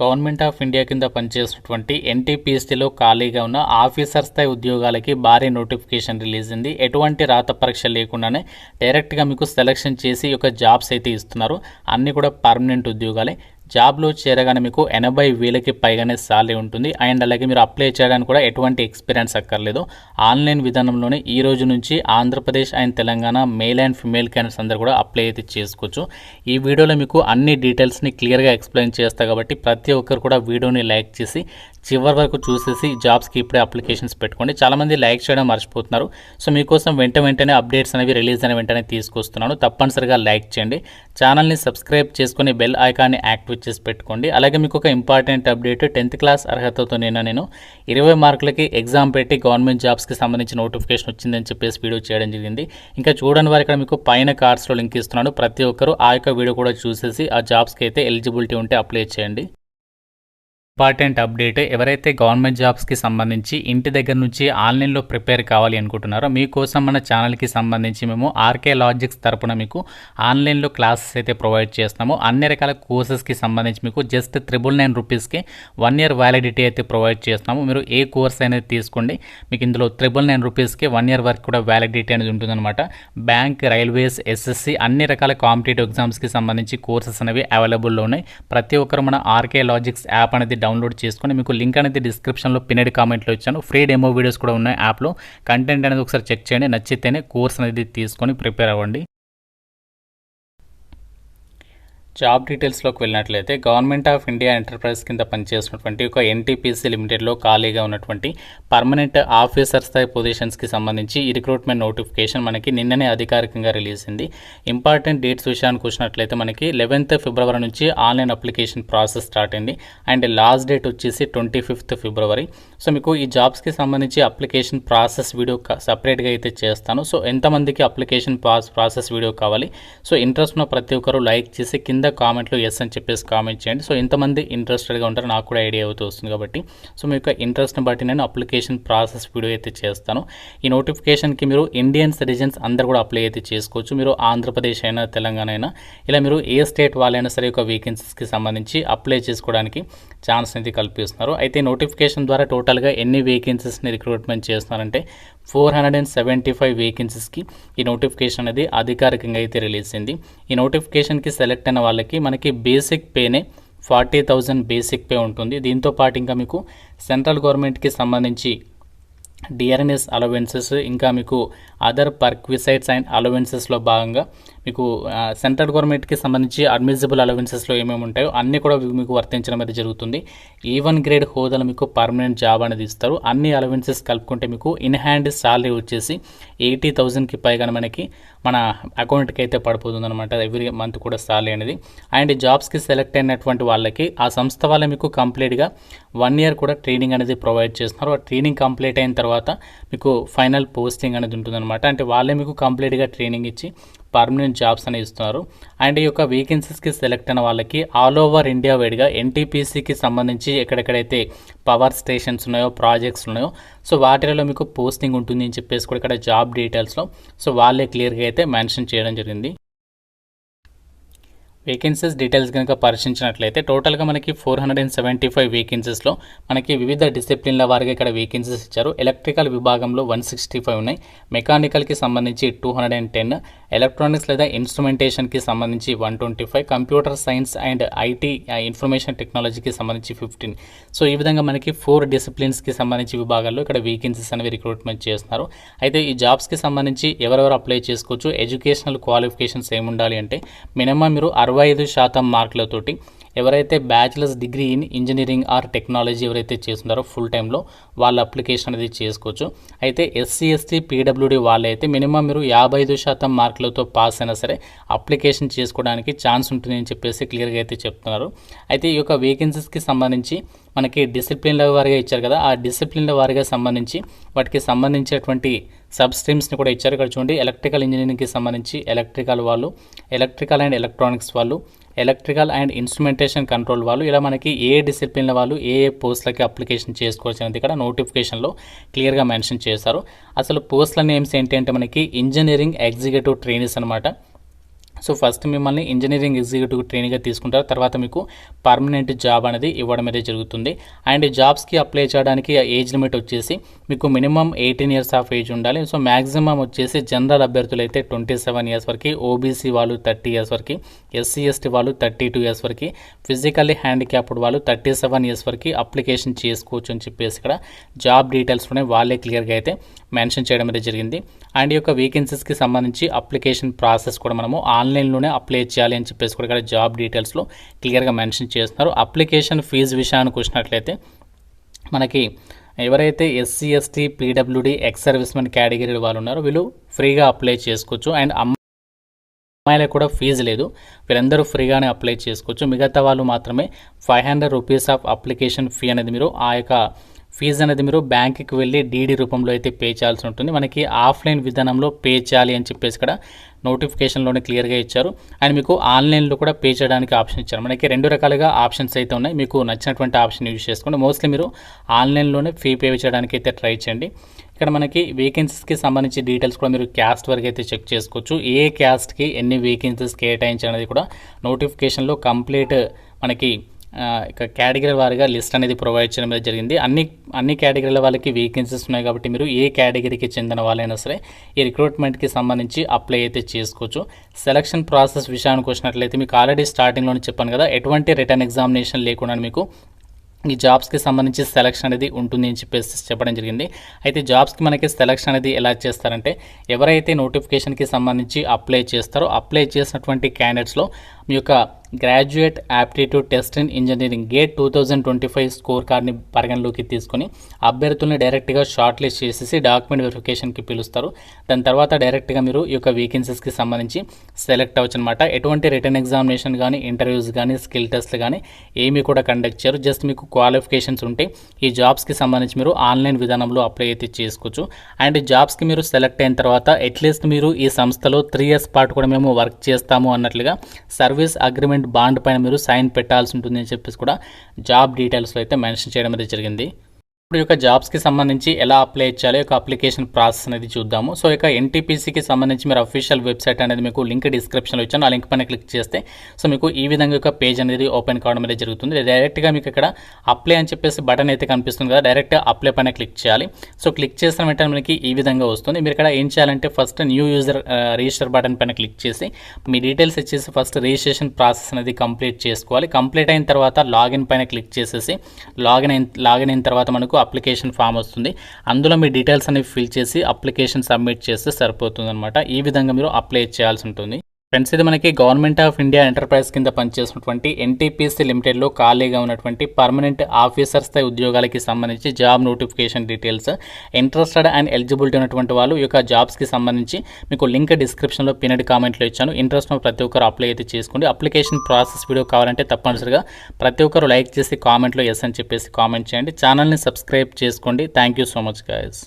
Government of India కింద పనిచేస్తున్నటువంటి ఎన్టీపీఎస్సీలో ఖాళీగా ఉన్న ఆఫీసర్ స్థాయి ఉద్యోగాలకి భారీ నోటిఫికేషన్ రిలీజ్ అయింది. ఎటువంటి రాత పరీక్ష లేకుండానే డైరెక్ట్గా మీకు సెలక్షన్ చేసి ఒక జాబ్స్ అయితే ఇస్తున్నారు. అన్నీ కూడా పర్మనెంట్ ఉద్యోగాలే. జాబ్లో చేరగానే మీకు 80,000కి పైగానే సాలరీ ఉంటుంది. అండ్ అలాగే మీరు అప్లై చేయడానికి కూడా ఎటువంటి ఎక్స్పీరియన్స్ అక్కర్లేదు. ఆన్లైన్ విధానంలోనే ఈ రోజు నుంచి Andhra Pradesh and Telangana male and female candidates అందరూ కూడా అప్లై అయితే చేసుకోవచ్చు. ఈ వీడియోలో మీకు అన్ని డీటెయిల్స్ని క్లియర్గా ఎక్స్ప్లెయిన్ చేస్తా కాబట్టి ప్రతి ఒక్కరు కూడా వీడియోని లైక్ చేసి చివరి వరకు చూసేసి జాబ్స్కి ఇప్పుడే అప్లికేషన్స్ పెట్టుకోండి. చాలామంది లైక్ చేయడం మర్చిపోతున్నారు. సో మీకోసం వెంటనే అప్డేట్స్ అనేవి రిలీజ్ అయిన వెంటనే తీసుకొస్తున్నాను. తప్పనిసరిగా లైక్ చేయండి. ఛానల్ని సబ్స్క్రైబ్ చేసుకొని బెల్ ఐకాన్ని యాక్టివేట్ చేసి పెట్టుకోండి. అలాగే మీకు ఒక ఇంపార్టెంట్ అప్డేట్, 10th క్లాస్ అర్హతతో నేను 20 మార్కులకి ఎగ్జామ్ పెట్టి గవర్నమెంట్ జాబ్స్కి సంబంధించిన నోటిఫికేషన్ వచ్చిందని చెప్పేసి వీడియో చేయడం జరిగింది. ఇంకా చూడని వారు ఇక్కడ మీకు పైన కార్డ్స్లో లింక్ ఇస్తున్నాను. ప్రతి ఒక్కరు ఆ యొక్క వీడియో కూడా చూసేసి ఆ జాబ్స్కి అయితే ఎలిజిబిలిటీ ఉంటే అప్లై చేయండి. ఇంపార్టెంట్ అప్డేట్, ఎవరైతే గవర్నమెంట్ జాబ్స్కి సంబంధించి ఇంటి దగ్గర నుంచి ఆన్లైన్లో ప్రిపేర్ కావాలి అనుకుంటున్నారో మీకోసం మన ఛానల్కి సంబంధించి మేము ఆర్కే లాజిక్స్ తరపున మీకు ఆన్లైన్లో క్లాసెస్ అయితే ప్రొవైడ్ చేస్తాము. అన్ని రకాల కోర్సెస్కి సంబంధించి మీకు జస్ట్ 999 రూపీస్కి 1 year వ్యాలిడిటీ అయితే ప్రొవైడ్ చేస్తాము. మీరు ఏ కోర్స్ అనేది తీసుకోండి, మీకు ఇందులో 999 రూపీస్కి 1 year వరకు కూడా వ్యాలిడిటీ అనేది ఉంటుందన్నమాట. బ్యాంక్, రైల్వేస్, ఎస్ఎస్సి అన్ని రకాల కాంపిటేటివ్ ఎగ్జామ్స్కి సంబంధించి కోర్సెస్ అనేవి అవైలబుల్లో ఉన్నాయి. ప్రతి ఒక్కరు మన ఆర్కే లాజిక్స్ యాప్ అనేది డౌన్లోడ్ చేసుకొని, మీకు లింక్ అనేది డిస్క్రిప్షన్లో పిన్నెడ్ కామెంట్లో ఇచ్చాను. ఫ్రీ డెమో వీడియోస్ కూడా ఉన్నాయి యాప్లో. కంటెంట్ అనేది ఒకసారి చెక్ చేయండి. నచ్చితేనే కోర్స్ అనేది తీసుకొని ప్రిపేర్ అవ్వండి. జాబ్ డీటెయిల్స్లోకి వెళ్ళినట్లయితే గవర్నమెంట్ ఆఫ్ ఇండియా ఎంటర్ప్రైజ్ కింద పనిచేస్తున్నటువంటి ఒక ఎన్టీపీసీ లిమిటెడ్లో ఖాళీగా ఉన్నటువంటి పర్మనెంట్ ఆఫీసర్ స్థాయి పొజిషన్స్కి సంబంధించి ఈ రిక్రూట్మెంట్ నోటిఫికేషన్ మనకి నిన్ననే అధికారికంగా రిలీజ్ అయింది. ఇంపార్టెంట్ డేట్స్ విషయానికి వచ్చినట్లయితే మనకి 11th ఫిబ్రవరి నుంచి ఆన్లైన్ అప్లికేషన్ ప్రాసెస్ స్టార్ట్ అయింది. అండ్ లాస్ట్ డేట్ వచ్చేసి 25th ఫిబ్రవరి. సో మీకు ఈ జాబ్స్కి సంబంధించి అప్లికేషన్ ప్రాసెస్ వీడియో సపరేట్గా అయితే చేస్తాను. సో ఎంతమందికి అప్లికేషన్ ప్రాసెస్ వీడియో కావాలి, సో ఇంట్రెస్ట్ ఉన్న ప్రతి ఒక్కరు లైక్ చేసి కింద కామెంట్లో ఎస్ అని చెప్పేసి కామెంట్ చేయండి. సో ఎంతమంది ఇంట్రెస్టెడ్గా ఉంటారో నాకు కూడా ఐడియా అవుతూ వస్తుంది కాబట్టి సో మీ యొక్క ఇంట్రెస్ట్ని బట్టి నేను అప్లికేషన్ ప్రాసెస్ వీడియో అయితే చేస్తాను. ఈ నోటిఫికేషన్కి మీరు ఇండియన్ సిటిజన్స్ అందరూ కూడా అప్లై అయితే చేసుకోవచ్చు. మీరు ఆంధ్రప్రదేశ్ అయినా తెలంగాణ అయినా ఇలా మీరు ఏ స్టేట్ వాళ్ళైనా సరే ఒక వేకెన్సీస్కి సంబంధించి అప్లై చేసుకోవడానికి ఛాన్స్ అనేది కల్పిస్తున్నారు. అయితే నోటిఫికేషన్ ద్వారా టోటల్గా ఎన్ని వేకెన్సీస్ని రిక్రూట్మెంట్ చేస్తున్నారంటే 475 వేకెన్సీస్కి ఈ నోటిఫికేషన్ అనేది అధికారికంగా అయితే రిలీజ్ అయింది. ఈ నోటిఫికేషన్కి సెలెక్ట్ అయిన వాళ్ళకి మనకి బేసిక్ పేనే 40,000 బేసిక్ పే ఉంటుంది. దీంతో పాటు ఇంకా మీకు సెంట్రల్ గవర్నమెంట్కి సంబంధించి డిఆర్ఎన్ఎస్ అలవెన్సెస్, ఇంకా మీకు అదర్ పర్క్విసైట్స్ అండ్ అలవెన్సెస్లో భాగంగా మీకు సెంట్రల్ గవర్నమెంట్కి సంబంధించి అడ్మిసిబుల్ అలవెన్సెస్లో ఏమేమి ఉంటాయో అన్నీ కూడా మీకు వర్తించడం అనేది జరుగుతుంది. E1 గ్రేడ్ హోదాలో మీకు పర్మనెంట్ జాబ్ అనేది ఇస్తారు. అన్ని అలవెన్సెస్ కలుపుకుంటే మీకు ఇన్ హ్యాండ్ సాలరీ వచ్చేసి 80,000కి పైగా మనకి మన అకౌంట్కి అయితే పడిపోతుంది అనమాట. ఎవ్రీ మంత్ కూడా సాలరీ అనేది. అండ్ జాబ్స్కి సెలెక్ట్ అయినటువంటి వాళ్ళకి ఆ సంస్థ వాళ్ళ మీకు కంప్లీట్గా 1 year కూడా ట్రైనింగ్ అనేది ప్రొవైడ్ చేస్తున్నారు. ఆ ట్రైనింగ్ కంప్లీట్ అయిన తర్వాత మీకు ఫైనల్ పోస్టింగ్ అనేది ఉంటుందన్నమాట. అంటే వాళ్ళే మీకు కంప్లీట్గా ట్రైనింగ్ ఇచ్చి పర్మనెంట్ జాబ్స్ అనేవి ఇస్తున్నారు. అండ్ ఈ యొక్క వేకెన్సీస్కి సెలెక్ట్ అయిన వాళ్ళకి ఆల్ ఓవర్ ఇండియా వైడ్గా ఎన్టీపీసీకి సంబంధించి ఎక్కడెక్కడైతే పవర్ స్టేషన్స్ ఉన్నాయో, ప్రాజెక్ట్స్ ఉన్నాయో, సో వాటిలో మీకు పోస్టింగ్ ఉంటుంది అని చెప్పేసి కూడా ఇక్కడ జాబ్ డీటెయిల్స్లో సో వాళ్ళే క్లియర్గా అయితే మెన్షన్ చేయడం జరిగింది. వేకెన్సీస్ డీటెయిల్స్ కనుక పరిశీలించినట్లయితే టోటల్గా మనకి 475 వేకెన్సీస్లో మనకి వివిధ డిసిప్లిన్ల వారిగా ఇక్కడ వేకెన్సీస్ ఇచ్చారు. ఎలక్ట్రికల్ విభాగంలో 165 ఉన్నాయి, మెకానికల్కి సంబంధించి 210, ఎలక్ట్రానిక్స్ లేదా ఇన్స్ట్రుమెంటేషన్కి సంబంధించి 125, computer science and IT information టెక్నాలజీకి సంబంధించి 15. సో ఈ విధంగా మనకి 4 డిసిప్లిన్స్కి సంబంధించి విభాగాల్లో ఇక్కడ వేకెన్సీస్ అనేవి రిక్రూట్మెంట్ చేస్తున్నారు. అయితే ఈ జాబ్స్కి సంబంధించి ఎవరెవరు అప్లై చేసుకోవచ్చు, ఎడ్యుకేషనల్ క్వాలిఫికేషన్స్ ఏముండాలి అంటే మినిమం మీరు 65% మార్కులతోటి ఎవరైతే bachelors degree in engineering or technology ఎవరైతే చేస్తున్నారో ఫుల్ టైంలో వాళ్ళ అప్లికేషన్ అనేది చేసుకోవచ్చు. అయితే ఎస్సీ, ఎస్టీ, పీడబ్ల్యూడీ వాళ్ళైతే మినిమం మీరు 55% మార్కులతో పాస్ అయినా సరే అప్లికేషన్ చేసుకోవడానికి ఛాన్స్ ఉంటుంది అని చెప్పేసి క్లియర్గా అయితే చెప్తున్నారు. అయితే ఈ యొక్క వేకెన్సీస్కి సంబంధించి మనకి డిసిప్లిన్ల వారిగా ఇచ్చారు కదా, ఆ డిసిప్లిన్ల వారిగా సంబంధించి వాటికి సంబంధించేటువంటి సబ్ స్ట్రీమ్స్ని కూడా ఇచ్చారు. ఇక్కడ చూడండి, ఎలక్ట్రికల్ ఇంజనీరింగ్కి సంబంధించి ఎలక్ట్రికల్ వాళ్ళు, ఎలక్ట్రికల్ అండ్ ఎలక్ట్రానిక్స్ వాళ్ళు, ఎలక్ట్రికల్ అండ్ ఇన్స్ట్రుమెంటేషన్ కంట్రోల్ వాళ్ళు, ఇలా మనకి ఏ డిసిప్లిన్ల వాళ్ళు ఏ పోస్టులకి అప్లికేషన్ చేసుకోవచ్చు అనేది ఇక్కడ నోటిఫికేషన్లో క్లియర్గా మెన్షన్ చేశారు. అసలు పోస్టుల నేమ్స్ ఏంటి అంటే మనకి ఇంజనీరింగ్ ఎగ్జిక్యూటివ్ ట్రైనీస్ అనమాట. సో ఫస్ట్ మిమ్మల్ని ఇంజనీరింగ్ ఎగ్జిక్యూటివ్ ట్రైనింగ్గా తీసుకుంటారు, తర్వాత మీకు పర్మనెంట్ జాబ్ అనేది ఇవ్వడం అనేది జరుగుతుంది. అండ్ జాబ్స్కి అప్లై చేయడానికి ఏజ్ లిమిట్ వచ్చేసి మీకు మినిమం 18 ఇయర్స్ ఆఫ్ ఏజ్ ఉండాలి. సో మ్యాక్సిమం వచ్చేసి జనరల్ అభ్యర్థులు అయితే 27 ఇయర్స్ వరకు, ఓబీసీ వాళ్ళు 30 ఇయర్స్ వరకు, ఎస్సీ ఎస్టీ వాళ్ళు 32 ఇయర్స్ వరకు, ఫిజికల్లీ హ్యాండిక్యాప్డ్ వాళ్ళు 37 ఇయర్స్ వరకు అప్లికేషన్ చేసుకోవచ్చు అని చెప్పేసి ఇక్కడ జాబ్ డీటెయిల్స్లోనే వాళ్ళే క్లియర్గా అయితే మెన్షన్ చేయడం అనేది జరిగింది. అండ్ ఈ యొక్క వేకెన్సీస్కి సంబంధించి అప్లికేషన్ ప్రాసెస్ కూడా మనము ఆన్లైన్లోనే అప్లై చేయాలి అని చెప్పేసి కూడా ఇక్కడ జాబ్ డీటెయిల్స్లో క్లియర్గా మెన్షన్ చేస్తున్నారు. అప్లికేషన్ ఫీజు విషయానికి వచ్చినట్లయితే మనకి ఎవరైతే SC ST PWD ex servicemen category వాళ్ళు ఉన్నారో వీళ్ళు ఫ్రీగా అప్లై చేసుకోవచ్చు. అండ్ అమ్మాయిలకు కూడా ఫీజు లేదు, వీళ్ళందరూ ఫ్రీగానే అప్లై చేసుకోవచ్చు. మిగతా వాళ్ళు మాత్రమే 500 రూపీస్ ఆఫ్ అప్లికేషన్ ఫీ అనేది మీరు ఆ యొక్క ఫీజు అనేది మీరు బ్యాంకుకి వెళ్ళి డీడీ రూపంలో అయితే పే చేయాల్సి ఉంటుంది. మనకి ఆఫ్లైన్ విధానంలో పే చేయాలి అని చెప్పేసి ఇక్కడ నోటిఫికేషన్లోనే క్లియర్గా ఇచ్చారు. అండ్ మీకు ఆన్లైన్లో కూడా పే చేయడానికి ఆప్షన్ ఇచ్చారు. మనకి 2 రకాలుగా ఆప్షన్స్ అయితే ఉన్నాయి, మీకు నచ్చినటువంటి ఆప్షన్ యూజ్ చేసుకోండి. మోస్ట్లీ మీరు ఆన్లైన్లోనే ఫీ పే చేయడానికి అయితే ట్రై చేయండి. ఇక్కడ మనకి వేకెన్సీస్కి సంబంధించి డీటెయిల్స్ కూడా మీరు క్యాస్ట్ వరకు అయితే చెక్ చేసుకోవచ్చు. ఏ క్యాస్ట్కి ఎన్ని వేకెన్సీస్ కేటాయించనేది కూడా నోటిఫికేషన్లో కంప్లీట్ మనకి ఇక కేటగిరీ వారిగా లిస్ట్ అనేది ప్రొవైడ్ చేయడం జరిగింది. అన్ని కేటగిరీల వాళ్ళకి వేకెన్సీస్ ఉన్నాయి కాబట్టి మీరు ఏ కేటగిరీకి చెందిన వాళ్ళైనా సరే ఈ రిక్రూట్మెంట్కి సంబంధించి అప్లై అయితే చేసుకోవచ్చు. సెలక్షన్ ప్రాసెస్ విషయానికి వచ్చినట్లయితే మీకు ఆల్రెడీ స్టార్టింగ్లోనే చెప్పాను కదా, ఎటువంటి రిటర్న్ ఎగ్జామినేషన్ లేకుండా మీకు ఈ జాబ్స్కి సంబంధించి సెలక్షన్ అనేది ఉంటుంది అని చెప్పేసి చెప్పడం జరిగింది. అయితే జాబ్స్కి మనకి సెలక్షన్ అనేది ఎలా చేస్తారంటే ఎవరైతే నోటిఫికేషన్కి సంబంధించి అప్లై చేస్తారో అప్లై చేసినటువంటి క్యాండిడేట్స్లో మీ యొక్క graduate aptitude test in engineering gate 2025 score కార్డ్ని పరిగణలోకి తీసుకొని అభ్యర్థుల్ని డైరెక్ట్గా షార్ట్ లిస్ట్ చేసేసి డాక్యుమెంట్ వెరిఫికేషన్కి పిలుస్తారు. దాని తర్వాత డైరెక్ట్గా మీరు ఈ యొక్క వేకెన్సీస్కి సంబంధించి సెలెక్ట్ అవ్వచ్చు అనమాట. ఎటువంటి రిటర్న్ ఎగ్జామినేషన్ కానీ ఇంటర్వ్యూస్ కానీ స్కిల్ టెస్ట్లు కానీ ఏమీ కూడా కండక్ట్ చేయరు. జస్ట్ మీకు క్వాలిఫికేషన్స్ ఉంటే ఈ జాబ్స్కి సంబంధించి మీరు ఆన్లైన్ విధానంలో అప్లై అయితే చేసుకోవచ్చు. అండ్ జాబ్స్కి మీరు సెలెక్ట్ అయిన తర్వాత అట్లీస్ట్ మీరు ఈ సంస్థలో 3 ఇయర్స్ పాటు కూడా మేము వర్క్ చేస్తాము అన్నట్లుగా సర్వీస్ అగ్రిమెంట్ బాండ్ పైన మీరు సైన్ పెట్టాల్సి ఉంటుంది అని చెప్పేసి కూడా జాబ్ డీటెయిల్స్లో అయితే మెన్షన్ చేయడం అనేది జరిగింది. ఇప్పుడు యొక్క జాబ్స్కి సంబంధించి ఎలా అప్లై చేయాలి యొక్క అప్లికేషన్ ప్రాసెస్ అనేది చూద్దాము. సో ఇక ఎన్టీపీసీకి సంబంధించి మీరు అఫీషియల్ వెబ్సైట్ అనేది మీకు లింక్ డిస్క్రిప్షన్లో ఇచ్చాను, ఆ లింక్ పైన క్లిక్ చేస్తే సో మీకు ఈ విధంగా ఒక పేజ్ అనేది ఓపెన్ కావడం అనేది జరుగుతుంది. డైరెక్ట్గా మీకు ఇక్కడ అప్లై అని చెప్పేసి బటన్ అయితే కనిపిస్తుంది కదా, డైరెక్ట్ అప్లై పైన క్లిక్ చేయాలి. సో క్లిక్ చేసిన వెంటనే మనకి ఈ విధంగా వస్తుంది. మీరు ఇక్కడ ఏం చేయాలంటే first new user register button పైన క్లిక్ చేసి మీ డీటెయిల్స్ ఇచ్చేసి ఫస్ట్ రిజిస్ట్రేషన్ ప్రాసెస్ అనేది కంప్లీట్ చేసుకోవాలి. కంప్లీట్ అయిన తర్వాత లాగిన్ పైన క్లిక్ చేసేసి లాగిన్ అయిన తర్వాత మనకు అప్లికేషన్ ఫామ్ వస్తుంది. అందులో మీ డీటెయిల్స్ అనేవి ఫిల్ చేసి అప్లికేషన్ సబ్మిట్ చేస్తే సరిపోతుంది అనమాట. ఈ విధంగా మీరు అప్లై చేయాల్సి ఉంటుంది. ఫ్రెండ్స్, ఇది మనకి గవర్నమెంట్ ఆఫ్ ఇండియా ఎంటర్ప్రైజ్ కింద పనిచేసినటువంటి ఎన్టీపీసీ లిమిటెడ్లో ఖాళీగా ఉన్నటువంటి పర్మనెంట్ ఆఫీసర్ స్థాయి ఉద్యోగాలకి సంబంధించి job notification details. Interested and eligibility ఉన్నటువంటి వాళ్ళు ఈ యొక్క జాబ్స్కి సంబంధించి మీకు లింక్ డిస్క్రిప్షన్లో పిన్నెడ్ కామెంట్లో ఇచ్చాను. ఇంట్రెస్ట్ ఉన్న ప్రతి ఒక్కరు అప్లై అయితే చేసుకోండి. అప్లికేషన్ ప్రాసెస్ వీడియో కావాలంటే తప్పనిసరిగా ప్రతి ఒక్కరు లైక్ చేసి కామెంట్లో ఎస్ అని చెప్పేసి కామెంట్ చేయండి. ఛానల్ని సబ్స్క్రైబ్ చేసుకోండి. Thank you so much guys.